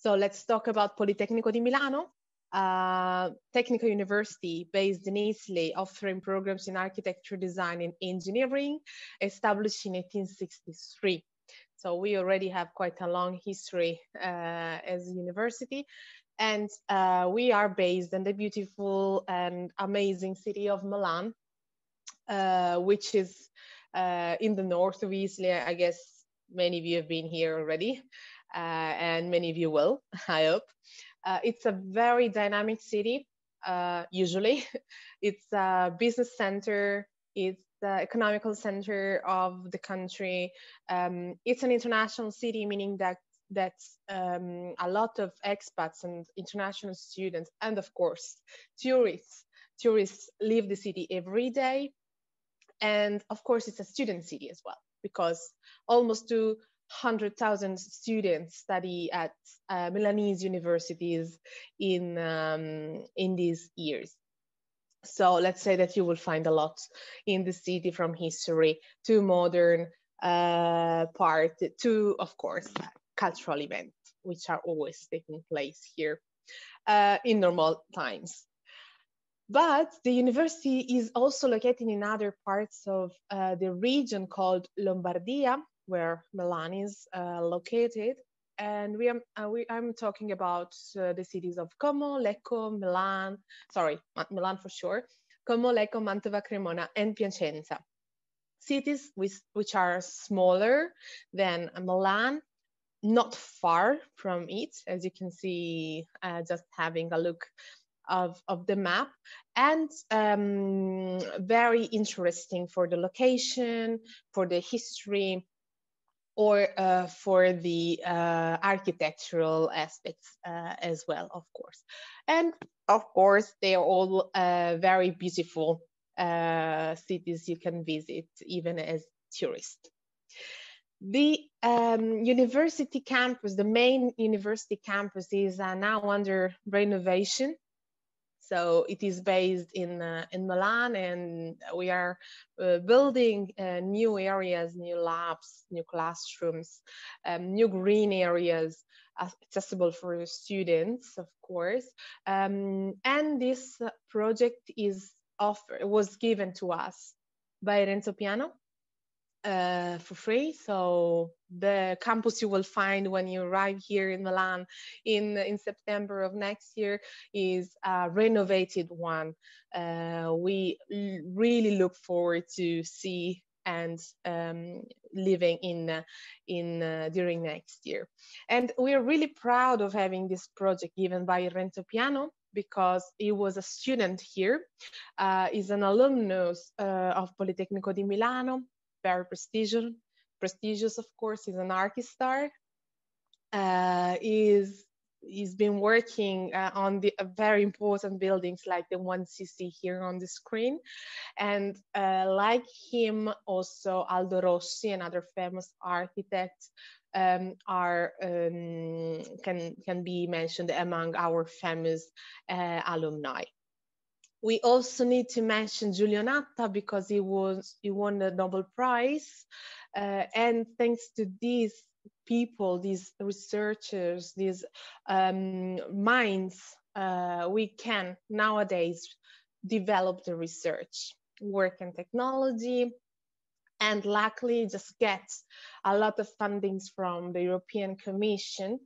So let's talk about Politecnico di Milano, technical university based in Italy, offering programs in architecture, design, and engineering, established in 1863. So we already have quite a long history as a university. And we are based in the beautiful and amazing city of Milan, which is in the north of Italy. I guess many of you have been here already, and many of you will, I hope. It's a very dynamic city, usually. It's a business center. It's the economical center of the country. It's an international city, meaning that a lot of expats and international students, and of course, tourists leave the city every day. And of course, it's a student city as well, because almost 200,000 students study at Milanese universities in these years. So let's say that you will find a lot in the city, from history to modern part to, of course, cultural events, which are always taking place here in normal times. But the university is also located in other parts of the region called Lombardia, where Milan is located. And I'm talking about the cities of Como, Lecco, Milan for sure, Como, Lecco, Mantova, Cremona, and Piacenza. Cities which are smaller than Milan, not far from it, as you can see just having a look of the map, and very interesting for the location, for the history, or for the architectural aspects as well, of course. And of course, they are all very beautiful cities you can visit even as tourist. The university campus, the main university campus, is now under renovation. So it is based in Milan, and we are building new areas, new labs, new classrooms, new green areas accessible for students, of course. And this project was given to us by Renzo Piano for free. So the campus you will find when you arrive here in Milan in September of next year is a renovated one. We really look forward to see and living in during next year. And we are really proud of having this project given by Renzo Piano, because he was a student here. He's an alumnus of Politecnico di Milano, very prestigious, of course. He's an architect. He's been working on the very important buildings like the ones you see here on the screen. And like him, also Aldo Rossi, another famous architect, can be mentioned among our famous alumni. We also need to mention Giulio Natta, because he won the Nobel Prize, and thanks to these people, these researchers, these minds, we can nowadays develop the research, work in technology, and luckily just get a lot of fundings from the European Commission.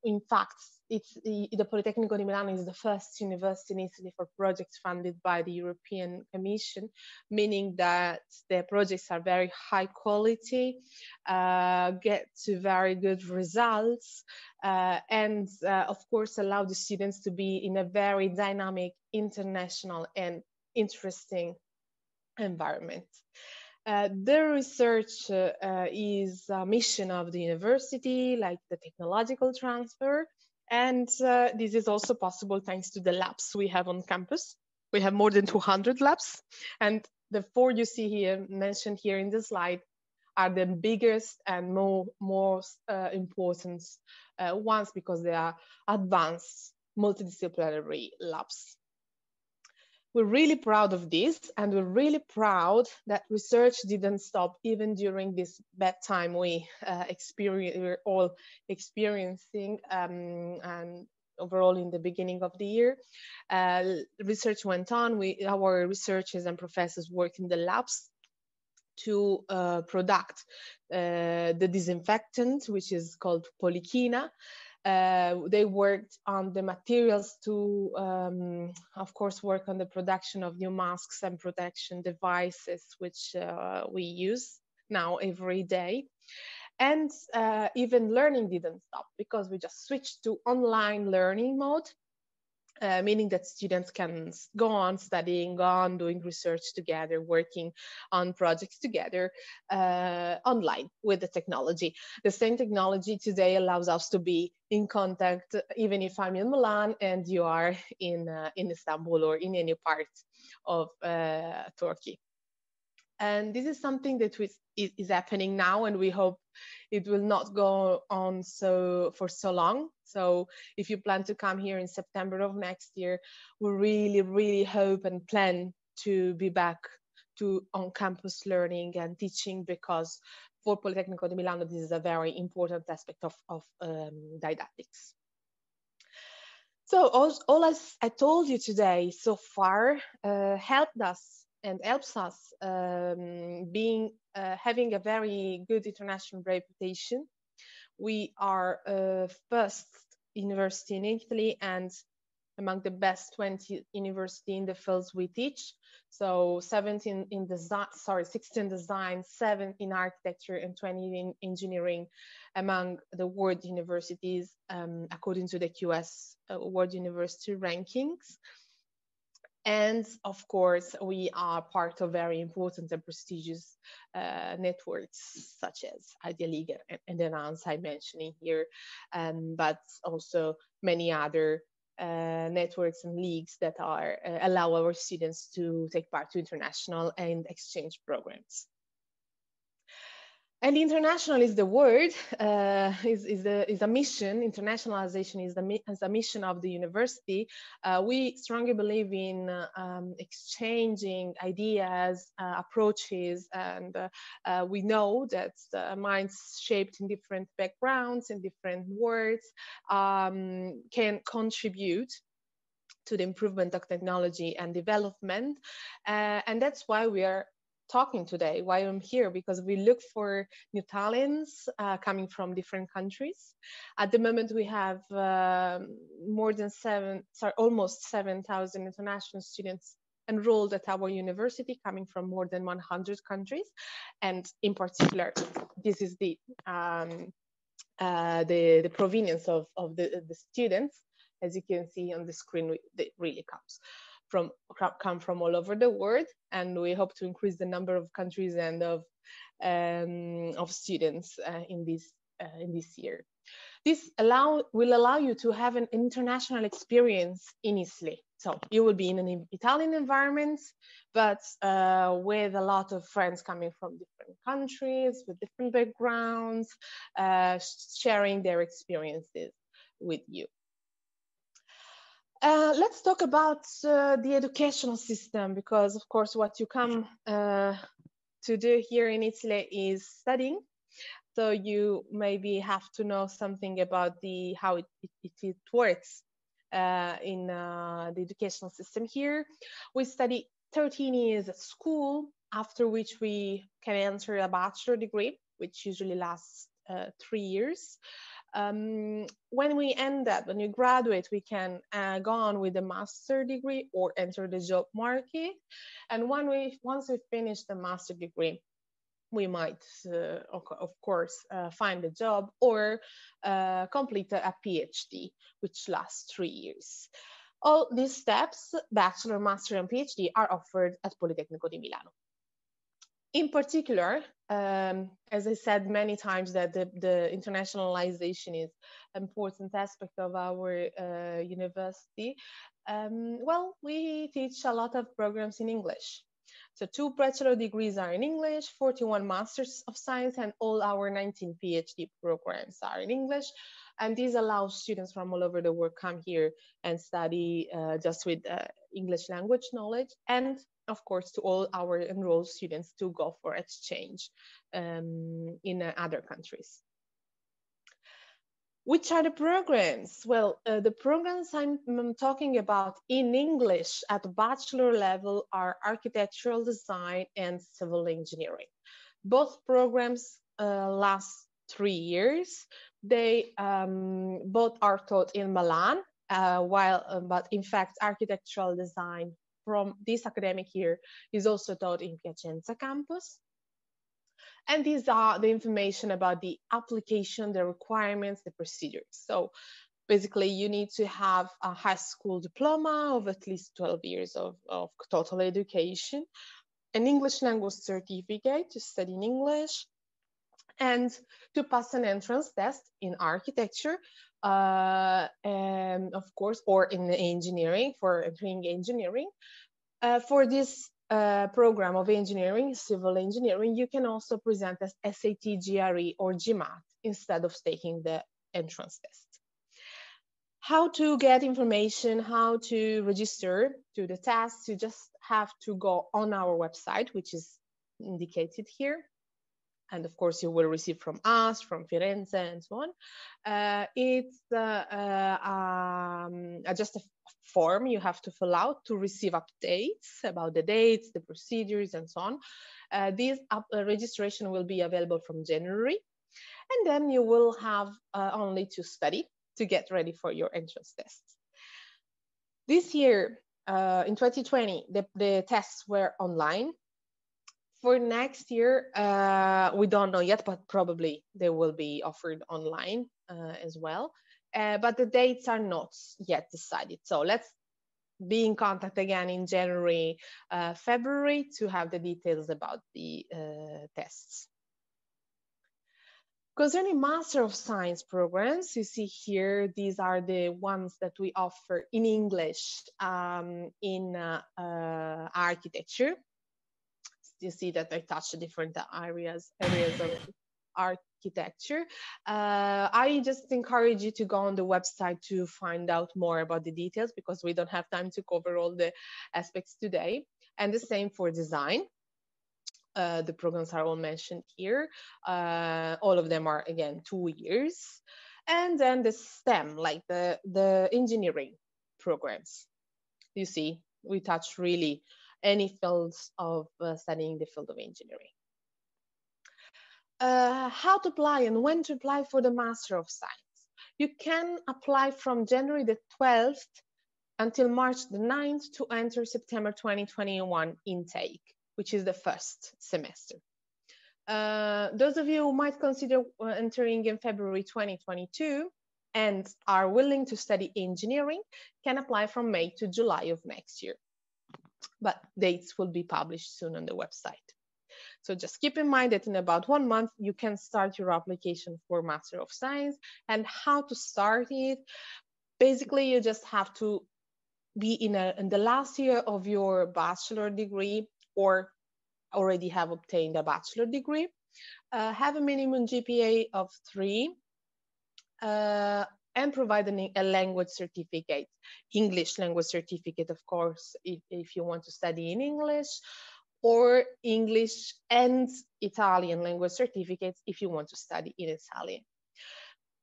In fact, the Politecnico di Milano is the first university in Italy for projects funded by the European Commission, meaning that the projects are very high quality, get to very good results, and of course allow the students to be in a very dynamic, international, and interesting environment. The research is a mission of the university, like the technological transfer. And this is also possible thanks to the labs we have on campus. We have more than 200 labs. And the 4 you see here, mentioned here in the slide, are the biggest and most important ones, because they are advanced multidisciplinary labs. We're really proud of this, and we're really proud that research didn't stop even during this bad time we're all experiencing, and overall in the beginning of the year. Research went on. Our researchers and professors worked in the labs to product the disinfectant, which is called polychina. They worked on the materials to, of course, work on the production of new masks and protection devices, which we use now every day. And even learning didn't stop, because we just switched to online learning mode. Meaning that students can go on studying, go on doing research together, working on projects together online with the technology. The same technology today allows us to be in contact, even if I'm in Milan and you are in Istanbul or in any part of Turkey. And this is something that is happening now, and we hope it will not go on for so long. So if you plan to come here in September of next year, we really, really hope and plan to be back to on-campus learning and teaching, because for Politecnico di Milano, this is a very important aspect of didactics. So all as I told you today so far helped us and helps us having a very good international reputation. We are first university in Italy and among the best 20 university in the fields we teach. So 16 in design, 7 in architecture, and 20 in engineering among the world universities, according to the QS World University rankings. And of course, we are part of very important and prestigious networks, such as Idea League and Enhance I'm mentioning here, but also many other networks and leagues that allow our students to take part to international and exchange programs. And international is the word, is a mission. Internationalization is a mission of the university. We strongly believe in exchanging ideas, approaches, and we know that minds shaped in different backgrounds, in different worlds, can contribute to the improvement of technology and development. And that's why we are talking today, why I'm here, because we look for new talents coming from different countries. At the moment, we have almost 7,000 international students enrolled at our university, coming from more than 100 countries. And in particular, this is the provenience of the students. As you can see on the screen, it really come from all over the world, and we hope to increase the number of countries and of students in this year. This will allow you to have an international experience in Italy. So you will be in an Italian environment, but with a lot of friends coming from different countries, with different backgrounds, sharing their experiences with you. Let's talk about the educational system, because of course what you come to do here in Italy is studying. So you maybe have to know something about how it works in the educational system here. We study 13 years at school, after which we can enter a bachelor degree, which usually lasts 3 years. When you graduate, we can go on with a master degree or enter the job market. And once we finish the master degree, we might, of course, find a job or complete a PhD, which lasts 3 years. All these steps, bachelor, master, and PhD, are offered at Politecnico di Milano. In particular, as I said many times, that the internationalization is an important aspect of our university. Well, we teach a lot of programs in English. So 2 bachelor degrees are in English, 41 masters of science, and all our 19 PhD programs are in English. And this allows students from all over the world come here and study just with English language knowledge, and of course to all our enrolled students to go for exchange in other countries. Which are the programs? Well, the programs I'm talking about in English at bachelor level are architectural design and civil engineering. Both programs last 3 years. They both are taught in Milan, but in fact, architectural design from this academic year is also taught in Piacenza campus. And these are the information about the application, the requirements, the procedures. So basically, you need to have a high school diploma of at least 12 years of total education, an English language certificate to study in English, and to pass an entrance test in architecture, and of course, or in engineering, for entering engineering. For this program of engineering, civil engineering, you can also present as SAT, GRE, or GMAT instead of taking the entrance test. How to get information, how to register to the test, you just have to go on our website, which is indicated here. And of course, you will receive from us, from Firenze, and so on. It's just a form you have to fill out to receive updates about the dates, the procedures, and so on. This registration will be available from January. And then you will have only to study to get ready for your entrance tests. This year, in 2020, the tests were online. For next year, we don't know yet, but probably they will be offered online as well. But the dates are not yet decided. So let's be in contact again in January, February to have the details about the tests. Concerning Master of Science programs, you see here, these are the ones that we offer in English in architecture. You see that I touch different areas of architecture. I just encourage you to go on the website to find out more about the details, because we don't have time to cover all the aspects today. And the same for design. The programs are all mentioned here. All of them are, again, 2 years. And then the STEM, like the engineering programs. You see, we touch really any fields of studying the field of engineering. How to apply and when to apply for the Master of Science. You can apply from January the 12th until March the 9th to enter September 2021 intake, which is the first semester. Those of you who might consider entering in February 2022 and are willing to study engineering can apply from May to July of next year. But dates will be published soon on the website. So just keep in mind that in about 1 month, you can start your application for Master of Science. And how to start it? Basically, you just have to be in the last year of your bachelor degree, or already have obtained a bachelor degree, have a minimum GPA of 3, and provide a language certificate, English language certificate, of course, if you want to study in English, or English and Italian language certificates if you want to study in Italian.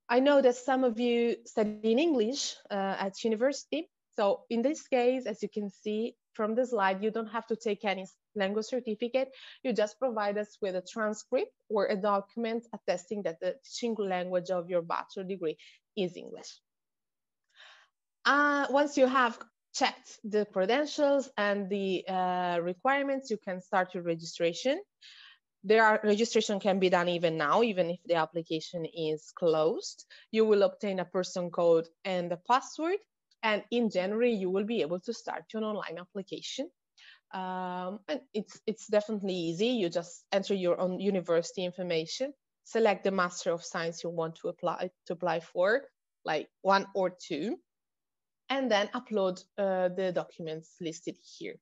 I know that some of you study in English at university. So in this case, as you can see from the slide, you don't have to take any language certificate. You just provide us with a transcript or a document attesting that the teaching language of your bachelor degree is English. Once you have checked the credentials and the requirements, you can start your registration. Registration can be done even now, even if the application is closed. You will obtain a person code and a password. And in January, you will be able to start your online application. And it's definitely easy. You just enter your own university information, select the Master of Science you want to apply for, like 1 or 2, and then upload the documents listed here.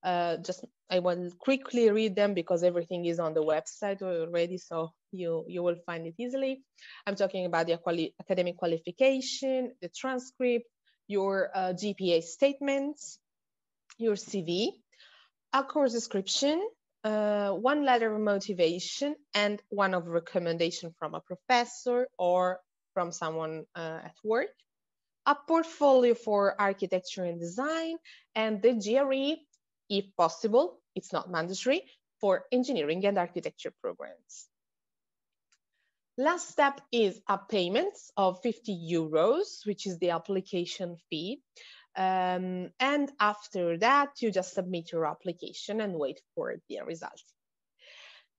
I will quickly read them because everything is on the website already, so you will find it easily. I'm talking about the academic qualification, the transcript, your GPA statements, your CV, a course description, one letter of motivation, and one of recommendation from a professor or from someone at work, a portfolio for architecture and design, and the GRE, if possible, it's not mandatory, for engineering and architecture programs. Last step is a payment of 50 euros, which is the application fee. And after that, you just submit your application and wait for the result.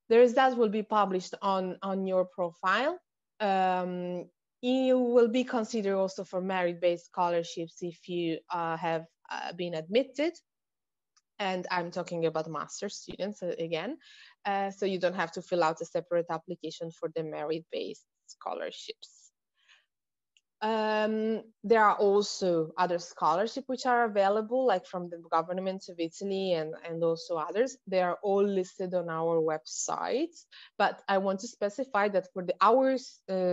The result will be published on your profile. You will be considered also for merit-based scholarships if you have been admitted. And I'm talking about master's students again. So you don't have to fill out a separate application for the merit-based scholarships. There are also other scholarships which are available, like from the government of Italy and also others. They are all listed on our website, but I want to specify that for our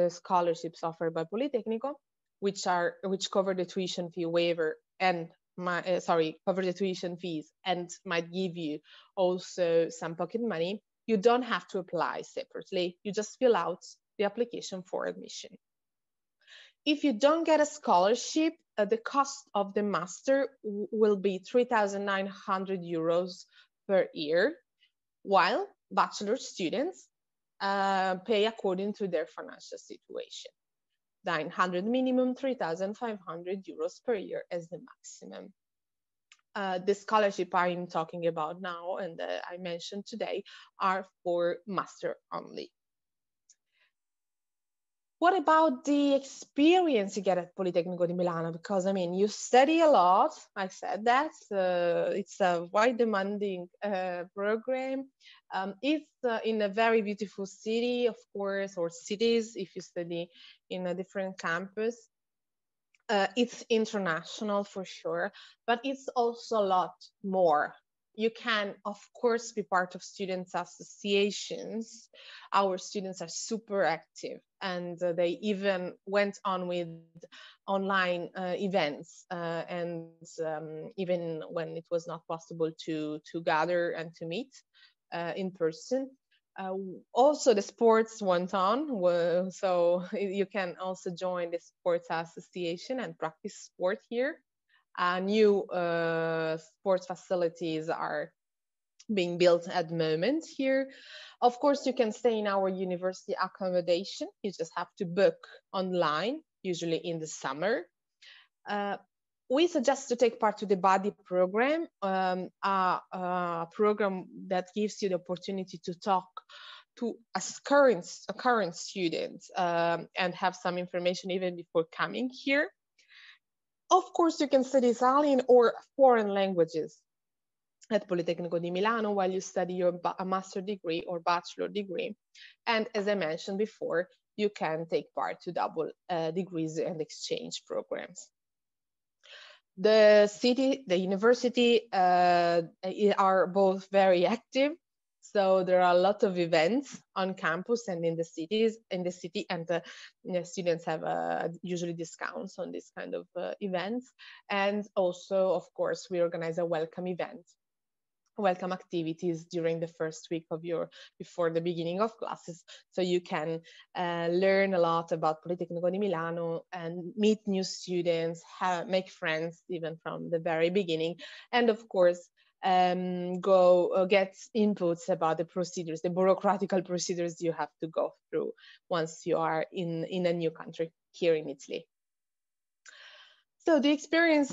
scholarships offered by Politecnico, which cover the tuition fee waiver and cover the tuition fees and might give you also some pocket money, you don't have to apply separately. You just fill out the application for admission. If you don't get a scholarship, the cost of the master will be 3,900 euros per year, while bachelor students pay according to their financial situation. 900 minimum, 3,500 euros per year as the maximum. The scholarship I'm talking about now and I mentioned today are for master only. What about the experience you get at Politecnico di Milano? Because I mean, you study a lot. I said that it's a quite demanding program. It's in a very beautiful city, of course, or cities if you study in a different campus. It's international for sure, but it's also a lot more. You can, of course, be part of students' associations. Our students are super active, and they even went on with online events, and even when it was not possible to gather and to meet in person. Also, the sports went on, so you can also join the sports association and practice sport here. New sports facilities are being built at the moment here. Of course, you can stay in our university accommodation. You just have to book online, usually in the summer. We suggest to take part to the buddy program, a program that gives you the opportunity to talk to a current student and have some information even before coming here. Of course, you can study Italian or foreign languages at Politecnico di Milano while you study a master degree or bachelor degree. And as I mentioned before, you can take part to double degrees and exchange programs. The city, the university are both very active. So there are a lot of events on campus and in the city, and the students have usually discounts on this kind of events. And also, of course, we organize a welcome activities during the first week of before the beginning of classes, so you can learn a lot about Politecnico di Milano and meet new students, make friends even from the very beginning, and of course get inputs about the procedures, the bureaucratical procedures you have to go through once you are in a new country here in Italy. So the experience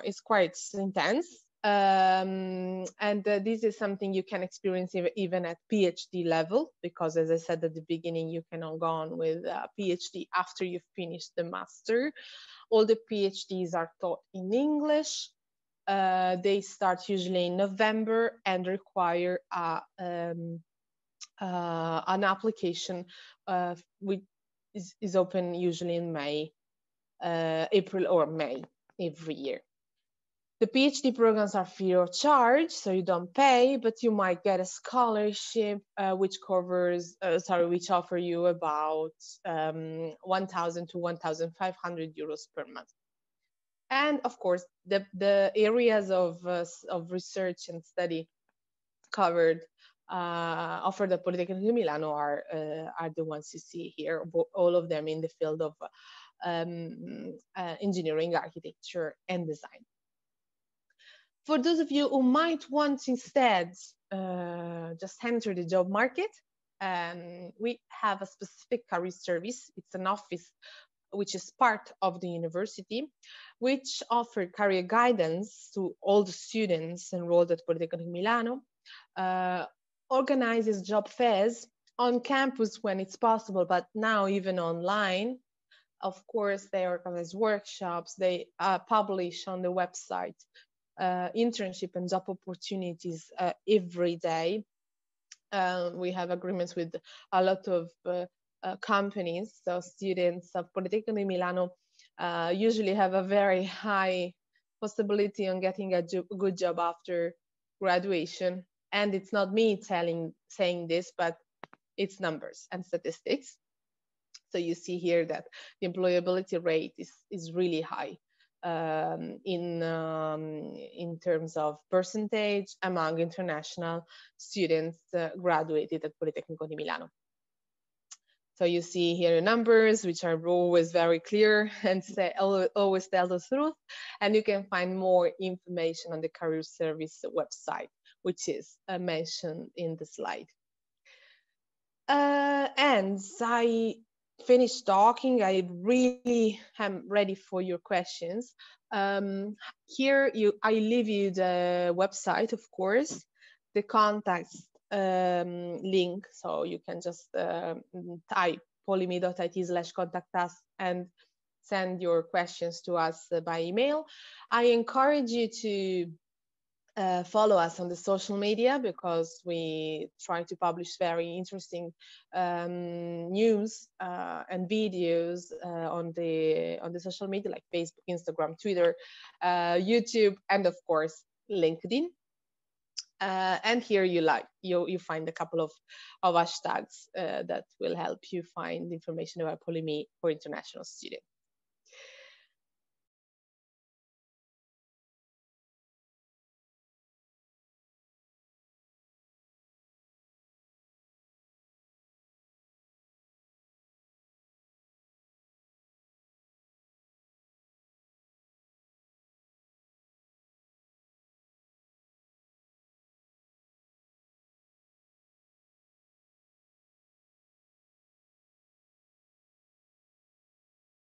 is quite intense. And this is something you can experience even at PhD level, because as I said at the beginning, you can go on with a PhD after you've finished the master. All the PhDs are taught in English. They start usually in November and require an application which is open usually in May, April or May every year. The PhD programs are free of charge, so you don't pay, but you might get a scholarship which offer you about 1,000 to 1,500 euros per month. And of course, the areas of research and study covered offered at Politecnico di Milano are the ones you see here, all of them in the field of engineering, architecture, and design. For those of you who might want instead just enter the job market, we have a specific career service. It's an office which is part of the university, which offers career guidance to all the students enrolled at Politecnico di Milano, organizes job fairs on campus when it's possible, but now even online. Of course, they organize workshops, they publish on the website internship and job opportunities every day. We have agreements with a lot of companies, so students of Politecnico di Milano usually have a very high possibility on getting a good job after graduation. And it's not me saying this, but it's numbers and statistics. So you see here that the employability rate is really high in terms of percentage among international students graduated at Politecnico di Milano. So you see here numbers, which are always very clear and always tell the truth. And you can find more information on the career service website, which is mentioned in the slide. And I finished talking. I really am ready for your questions. Here I leave you the website, of course, the contacts link, so you can just type polimi.it/contact us and send your questions to us by email. I encourage you to follow us on the social media, because we try to publish very interesting news and videos on the social media like Facebook, Instagram, Twitter, YouTube, and of course LinkedIn. And here you find a couple of hashtags that will help you find information about Polimi for international students.